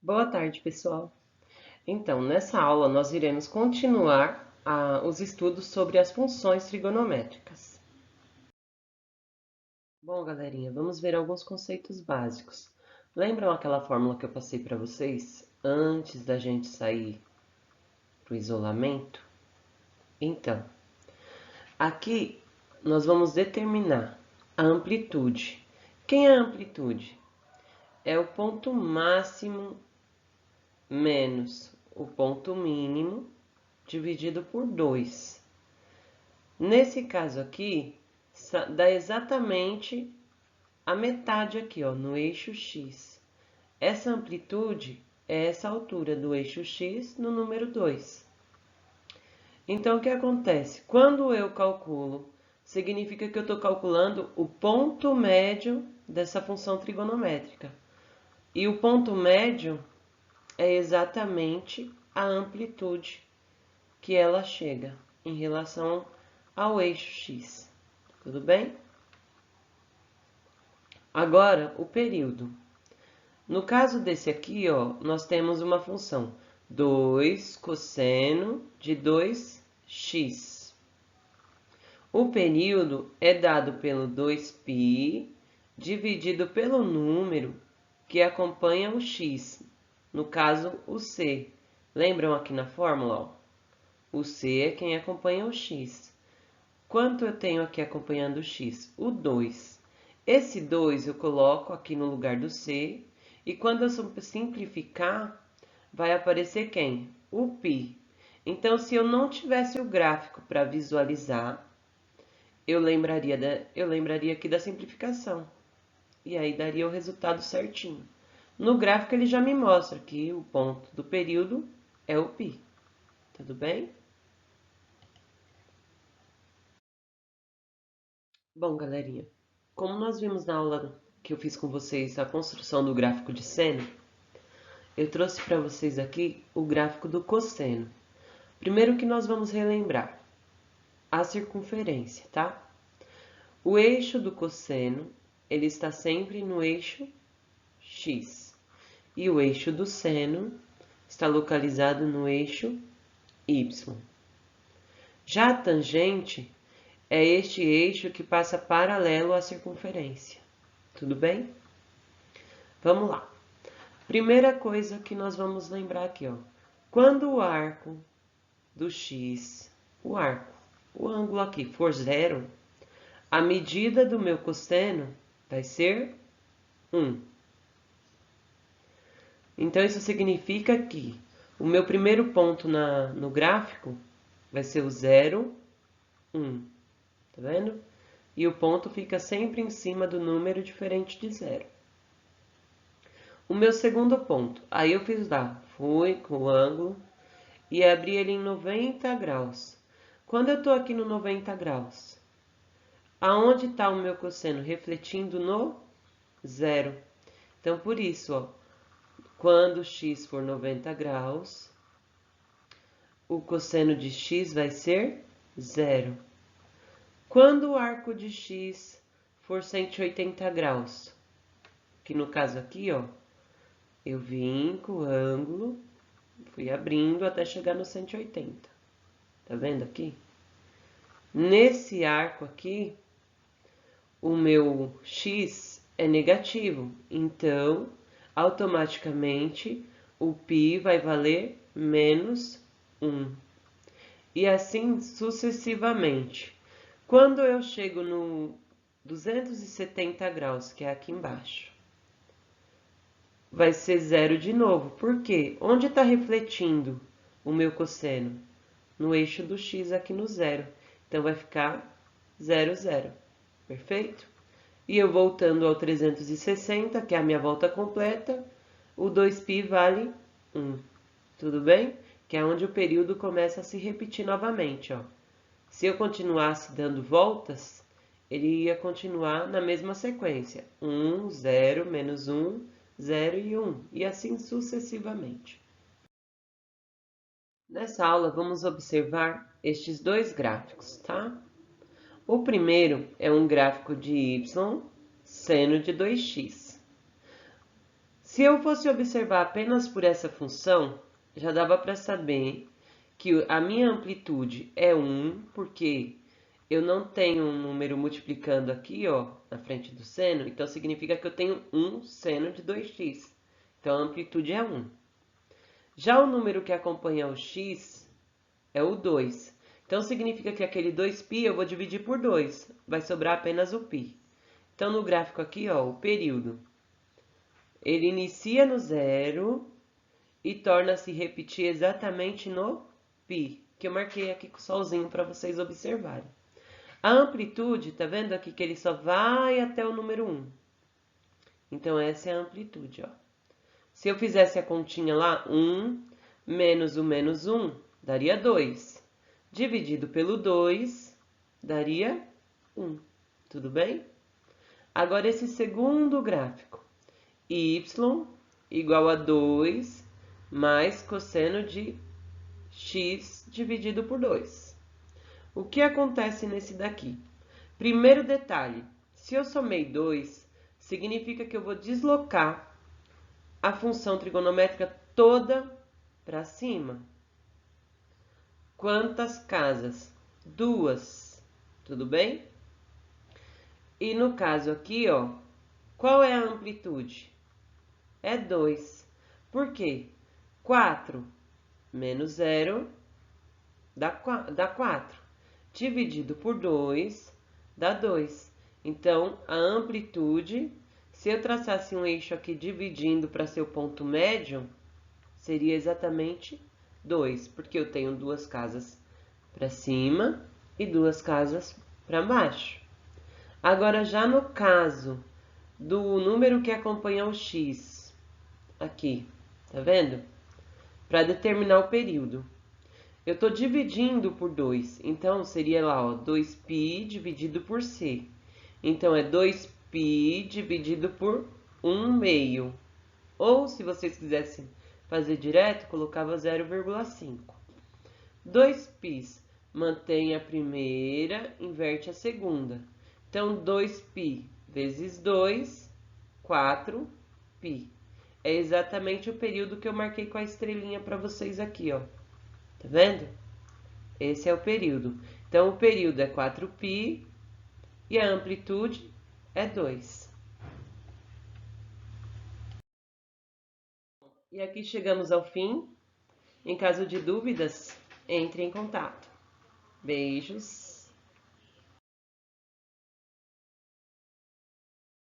Boa tarde, pessoal. Então, nessa aula nós iremos continuar os estudos sobre as funções trigonométricas. Bom, galerinha, vamos ver alguns conceitos básicos. Lembram aquela fórmula que eu passei para vocês antes da gente sair para o isolamento? Então, aqui nós vamos determinar a amplitude. Quem é a amplitude? É o ponto máximo menos o ponto mínimo dividido por 2. Nesse caso aqui, dá exatamente a metade aqui, ó, no eixo x. Essa amplitude é essa altura do eixo x no número 2. Então, o que acontece? Quando eu calculo, significa que eu estou calculando o ponto médio dessa função trigonométrica. E o ponto médio é exatamente a amplitude que ela chega em relação ao eixo x. Tudo bem? Agora, o período. No caso desse aqui, ó, nós temos uma função 2 cosseno de 2x. O período é dado pelo 2π dividido pelo número que acompanha o x, no caso, o c. Lembram aqui na fórmula? Ó? O c é quem acompanha o x. Quanto eu tenho aqui acompanhando o x? O 2. Esse 2 eu coloco aqui no lugar do c, e quando eu simplificar, vai aparecer quem? O π. Então, se eu não tivesse o gráfico para visualizar, eu lembraria aqui da simplificação. E aí daria o resultado certinho. No gráfico ele já me mostra que o ponto do período é o π. Tudo bem? Bom, galerinha, como nós vimos na aula que eu fiz com vocês a construção do gráfico de seno, eu trouxe para vocês aqui o gráfico do cosseno. Primeiro que nós vamos relembrar a circunferência, tá? O eixo do cosseno, ele está sempre no eixo x. E o eixo do seno está localizado no eixo y. Já a tangente é este eixo que passa paralelo à circunferência. Tudo bem? Vamos lá. Primeira coisa que nós vamos lembrar aqui, ó. Quando o arco do x, o ângulo aqui for 0, a medida do meu cosseno vai ser 1. Então, isso significa que o meu primeiro ponto no gráfico vai ser o 0, 1. Tá vendo? E o ponto fica sempre em cima do número diferente de 0. O meu segundo ponto, aí eu fiz lá, fui com o ângulo e abri ele em 90 graus. Quando eu estou aqui no 90 graus, aonde está o meu cosseno? Refletindo no 0. Então, por isso, ó, quando x for 90 graus, o cosseno de x vai ser 0. Quando o arco de x for 180 graus, que no caso aqui, ó, eu vim com o ângulo, fui abrindo até chegar no 180. Tá vendo aqui? Nesse arco aqui, o meu x é negativo, então, automaticamente, o π vai valer menos 1. E assim sucessivamente. Quando eu chego no 270 graus, que é aqui embaixo, vai ser 0 de novo. Por quê? Onde está refletindo o meu cosseno? No eixo do x aqui no 0. Então, vai ficar 0, 0. Perfeito? E eu voltando ao 360, que é a minha volta completa, o 2π vale 1. Tudo bem? Que é onde o período começa a se repetir novamente, ó. Se eu continuasse dando voltas, ele ia continuar na mesma sequência. 1, 0, menos 1, 0 e 1. E assim sucessivamente. Nessa aula, vamos observar estes dois gráficos, tá? O primeiro é um gráfico de y, seno de 2x. Se eu fosse observar apenas por essa função, já dava para saber que a minha amplitude é 1, porque eu não tenho um número multiplicando aqui, ó, na frente do seno, então significa que eu tenho 1 seno de 2x. Então, a amplitude é 1. Já o número que acompanha o x é o 2. Então, significa que aquele 2π eu vou dividir por 2. Vai sobrar apenas o π. Então, no gráfico aqui, ó, o período, ele inicia no 0 e torna-se repetir exatamente no π, que eu marquei aqui com o solzinho para vocês observarem. A amplitude, tá vendo aqui que ele só vai até o número 1. Então, essa é a amplitude, ó. Se eu fizesse a continha lá, 1 menos o menos 1, daria 2. Dividido pelo 2, daria 1. Tudo bem? Agora, esse segundo gráfico. Y igual a 2 mais cosseno de x dividido por 2. O que acontece nesse daqui? Primeiro detalhe, se eu somei 2, significa que eu vou deslocar a função trigonométrica toda para cima. Quantas casas? 2. Tudo bem? E no caso aqui, ó, qual é a amplitude? É 2. Por quê? 4 menos 0 dá 4. Dividido por 2 dá 2. Então, a amplitude, se eu traçasse um eixo aqui dividindo para ser o ponto médio, seria exatamente 2, porque eu tenho 2 casas para cima e 2 casas para baixo. Agora, já no caso do número que acompanha o x, aqui, tá vendo? Para determinar o período. Eu estou dividindo por 2, então seria lá, ó, 2π dividido por c. Então, é 2π dividido por 1/2. Ou, se vocês quisessem fazer direto, colocava 0,5. 2π mantém a primeira, inverte a segunda. Então, 2π vezes 2, 4π. É exatamente o período que eu marquei com a estrelinha para vocês aqui, ó. Tá vendo? Esse é o período. Então, o período é 4π e a amplitude é 2. E aqui chegamos ao fim. Em caso de dúvidas, entre em contato. Beijos.